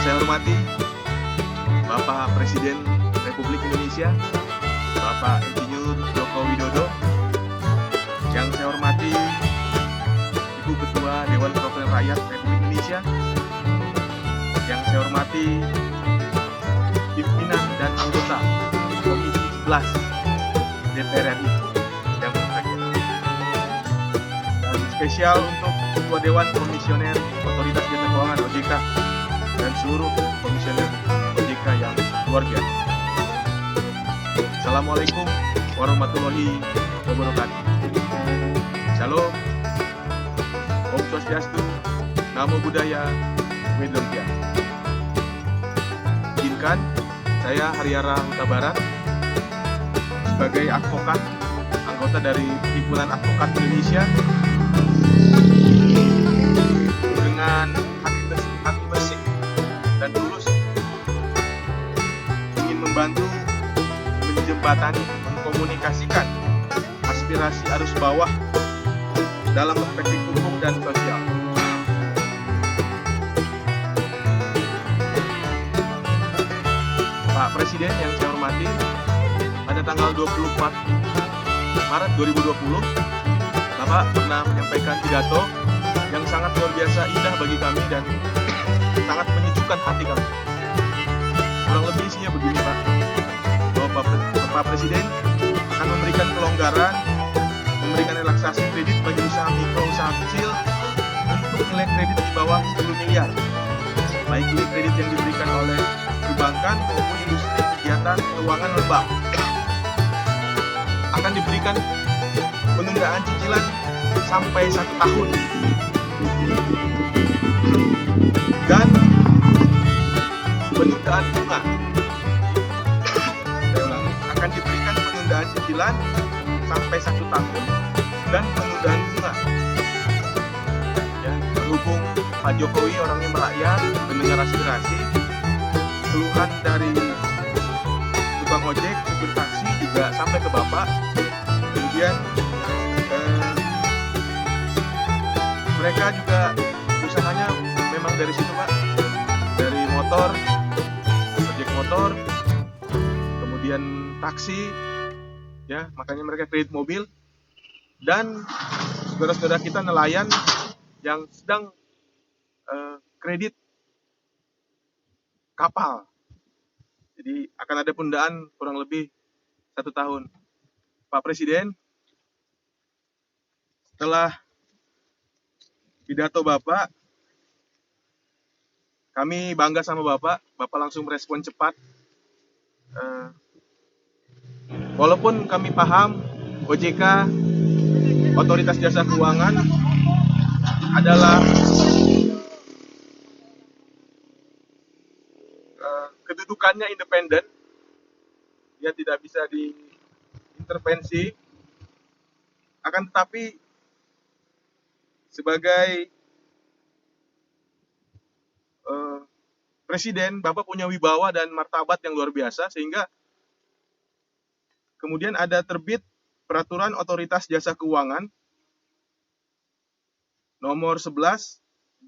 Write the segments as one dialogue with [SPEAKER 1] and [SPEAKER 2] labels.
[SPEAKER 1] saya hormati Bapak Presiden Republik Indonesia, Bapak Insinyur Joko Widodo. Yang saya hormati Ibu Ketua Dewan Perwakilan Rakyat Republik Indonesia. Yang saya hormati pimpinan dan anggota Komisi 11 DPR RI yang berbahagia. Dan spesial untuk Ketua Dewan Komisioner Otoritas Jasa Keuangan OJK dan seluruh komisioner OJK yang luar biasa. Assalamualaikum warahmatullahi wabarakatuh. Shalom, Om Swastiastu, Namo Buddhaya, Wedongkia. Izinkan saya Haryara Huta Barat sebagai advokat, anggota dari Himpunan Advokat Indonesia, dengan hati bersih dan tulus ingin membantu menjembatani, mengkomunikasikan aspirasi arus bawah dalam perspektif hukum dan sosial. Pak Presiden yang saya hormati, pada tanggal 24 Maret 2020, Bapak pernah menyampaikan pidato yang sangat luar biasa indah bagi kami dan sangat menyejukkan hati kami. Kurang lebih isinya begini, Pak, bahwa Bapak Presiden akan memberikan kelonggaran, memberikan relaksasi kredit bagi usaha mikro, usaha kecil untuk nilai kredit di bawah 10 miliar. Baik ini kredit yang diberikan oleh perbankan maupun industri kegiatan keuangan non-bank. Akan diberikan penundaan cicilan sampai 1 tahun. Dan penundaan bunga. Saya ulangi, akan diberikan penundaan cicilan sampai 1 tahun dan penundaan bunga. Ya, berhubung Pak Jokowi orangnya merakyat, mendengar aspirasi, keluhan dari tukang ojek, supir taksi juga sampai ke Bapak. Kemudian mereka juga usahanya memang dari situ, Pak, dari motor, ojek motor, kemudian taksi, ya, makanya mereka kredit mobil, dan saudara-saudara kita nelayan yang sedang kredit kapal. Jadi akan ada penundaan kurang lebih 1 tahun. Pak Presiden, setelah pidato Bapak, kami bangga sama Bapak. Bapak langsung merespon cepat. Walaupun kami paham OJK, Otoritas Jasa Keuangan, adalah kedudukannya independen, dia tidak bisa diintervensi. Akan tetapi sebagai Presiden, Bapak punya wibawa dan martabat yang luar biasa, sehingga kemudian ada terbit Peraturan Otoritas Jasa Keuangan nomor 11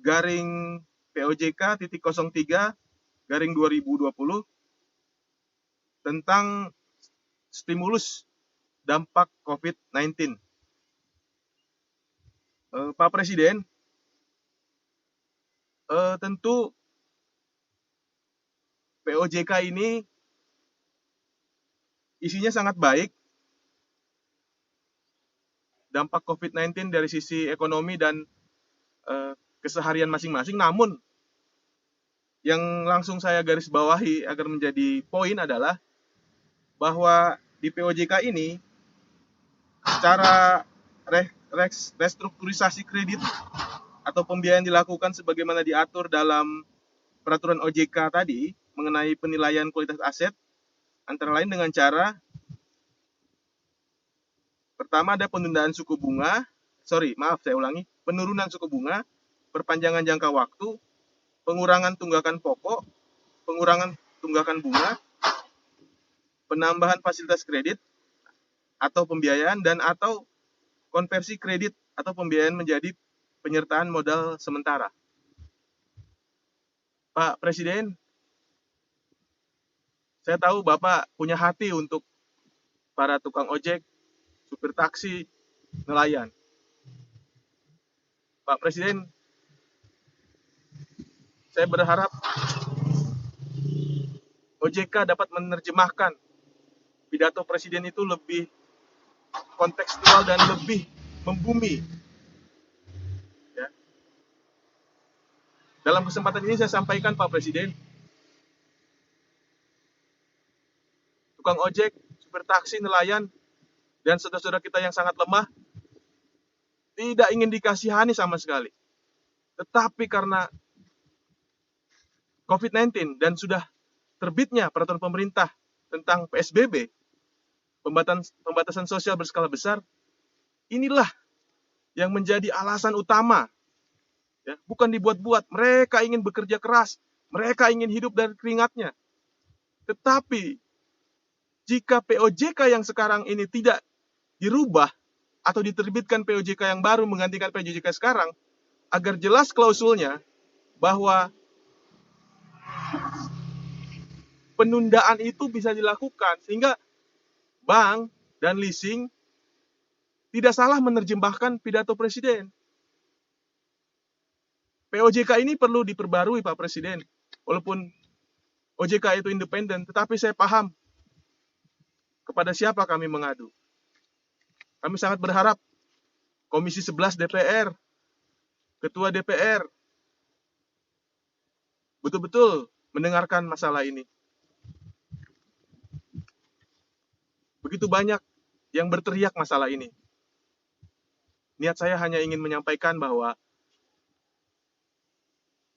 [SPEAKER 1] garing POJK.03/2020 tentang stimulus dampak COVID-19. Pak Presiden, tentu POJK ini isinya sangat baik. Dampak COVID-19 dari sisi ekonomi dan keseharian masing-masing. Namun, yang langsung saya garis bawahi agar menjadi poin adalah bahwa di POJK ini secara restrukturisasi kredit atau pembiayaan dilakukan sebagaimana diatur dalam peraturan OJK tadi mengenai penilaian kualitas aset, antara lain dengan cara pertama ada penundaan suku bunga, penurunan suku bunga, perpanjangan jangka waktu, pengurangan tunggakan pokok, pengurangan tunggakan bunga, penambahan fasilitas kredit atau pembiayaan, dan atau konversi kredit atau pembiayaan menjadi penyertaan modal sementara. Pak Presiden, saya tahu Bapak punya hati untuk para tukang ojek, supir taksi, nelayan. Pak Presiden, saya berharap OJK dapat menerjemahkan pidato Presiden itu lebih kontekstual dan lebih membumi. Ya. Dalam kesempatan ini saya sampaikan Pak Presiden, tukang ojek, supir taksi, nelayan, dan saudara-saudara kita yang sangat lemah tidak ingin dikasihani sama sekali. Tetapi karena COVID-19 dan sudah terbitnya peraturan pemerintah tentang PSBB, pembatasan sosial berskala besar, inilah yang menjadi alasan utama. Ya, bukan dibuat-buat. Mereka ingin bekerja keras, mereka ingin hidup dari keringatnya. Tetapi jika POJK yang sekarang ini tidak dirubah atau diterbitkan POJK yang baru menggantikan POJK sekarang, agar jelas klausulnya bahwa penundaan itu bisa dilakukan sehingga bank dan leasing tidak salah menerjemahkan pidato Presiden. POJK ini perlu diperbarui Pak Presiden. Walaupun OJK itu independen, tetapi saya paham kepada siapa kami mengadu. Kami sangat berharap Komisi 11 DPR, Ketua DPR, betul-betul mendengarkan masalah ini. Begitu banyak yang berteriak masalah ini. Niat saya hanya ingin menyampaikan bahwa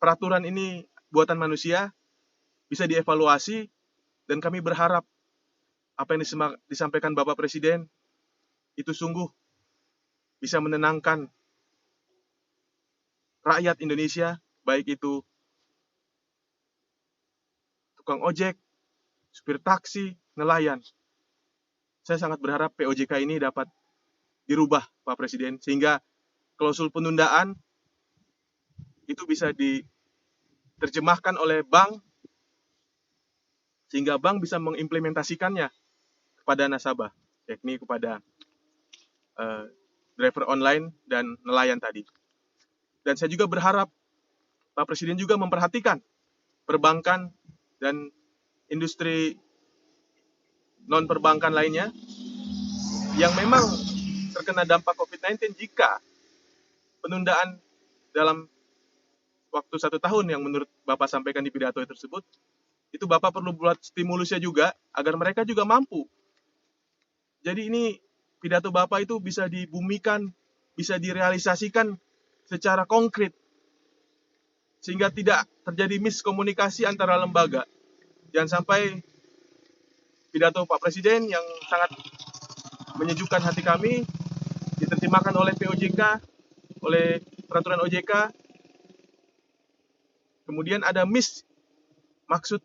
[SPEAKER 1] peraturan ini buatan manusia, bisa dievaluasi, dan kami berharap apa yang disampaikan Bapak Presiden itu sungguh bisa menenangkan rakyat Indonesia, baik itu tukang ojek, supir taksi, nelayan. Saya sangat berharap POJK ini dapat dirubah, Pak Presiden, sehingga klausul penundaan itu bisa diterjemahkan oleh bank, sehingga bank bisa mengimplementasikannya kepada nasabah, yakni kepada driver online dan nelayan tadi. Dan saya juga berharap Pak Presiden juga memperhatikan perbankan dan industri non-perbankan lainnya yang memang terkena dampak COVID-19 jika penundaan dalam waktu 1 tahun yang menurut Bapak sampaikan di pidato tersebut, itu Bapak perlu buat stimulusnya juga agar mereka juga mampu. Jadi ini pidato Bapak itu bisa dibumikan, bisa direalisasikan secara konkret, sehingga tidak terjadi miskomunikasi antara lembaga. Jangan sampai pidato Pak Presiden yang sangat menyejukkan hati kami diterjemahkan oleh POJK, oleh peraturan OJK, kemudian ada maksud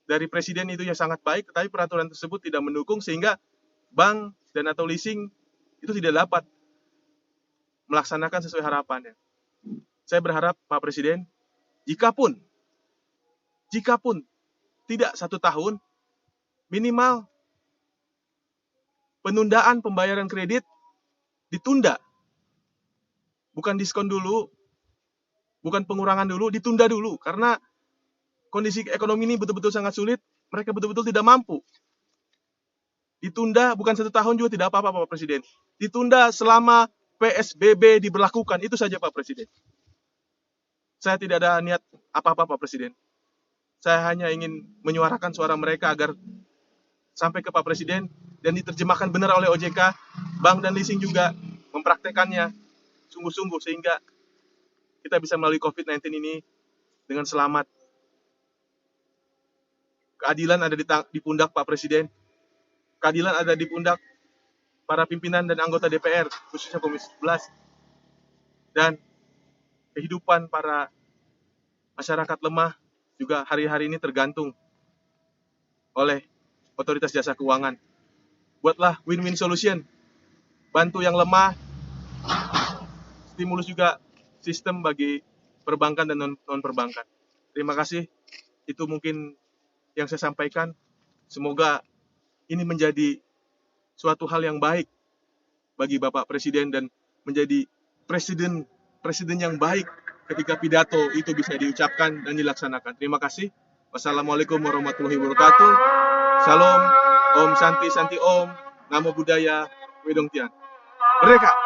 [SPEAKER 1] dari Presiden itu yang sangat baik, tetapi peraturan tersebut tidak mendukung sehingga bank dan atau leasing itu tidak dapat melaksanakan sesuai harapannya. Saya berharap Pak Presiden, jikapun tidak 1 tahun, minimal penundaan pembayaran kredit ditunda. Bukan diskon dulu, bukan pengurangan dulu, ditunda dulu. Karena kondisi ekonomi ini betul-betul sangat sulit, mereka betul-betul tidak mampu. Ditunda bukan 1 tahun juga tidak apa-apa Pak Presiden. Ditunda selama PSBB diberlakukan, itu saja Pak Presiden. Saya tidak ada niat apa-apa Pak Presiden. Saya hanya ingin menyuarakan suara mereka agar sampai ke Pak Presiden dan diterjemahkan benar oleh OJK, bank dan leasing juga mempraktekannya sungguh-sungguh sehingga kita bisa melalui COVID-19 ini dengan selamat. Keadilan ada di pundak Pak Presiden. Keadilan ada di pundak para pimpinan dan anggota DPR, khususnya Komisi 11. Dan kehidupan para masyarakat lemah juga hari-hari ini tergantung oleh otoritas jasa keuangan. Buatlah win-win solution. Bantu yang lemah, stimulus juga sistem bagi perbankan dan non-perbankan. Terima kasih. Itu mungkin yang saya sampaikan. Semoga ini menjadi suatu hal yang baik bagi Bapak Presiden dan menjadi presiden yang baik ketika pidato itu bisa diucapkan dan dilaksanakan. Terima kasih. Wassalamualaikum warahmatullahi wabarakatuh. Salam, Om Santi Santi Om, Namo Buddhaya, Wedong Tian. Merdeka!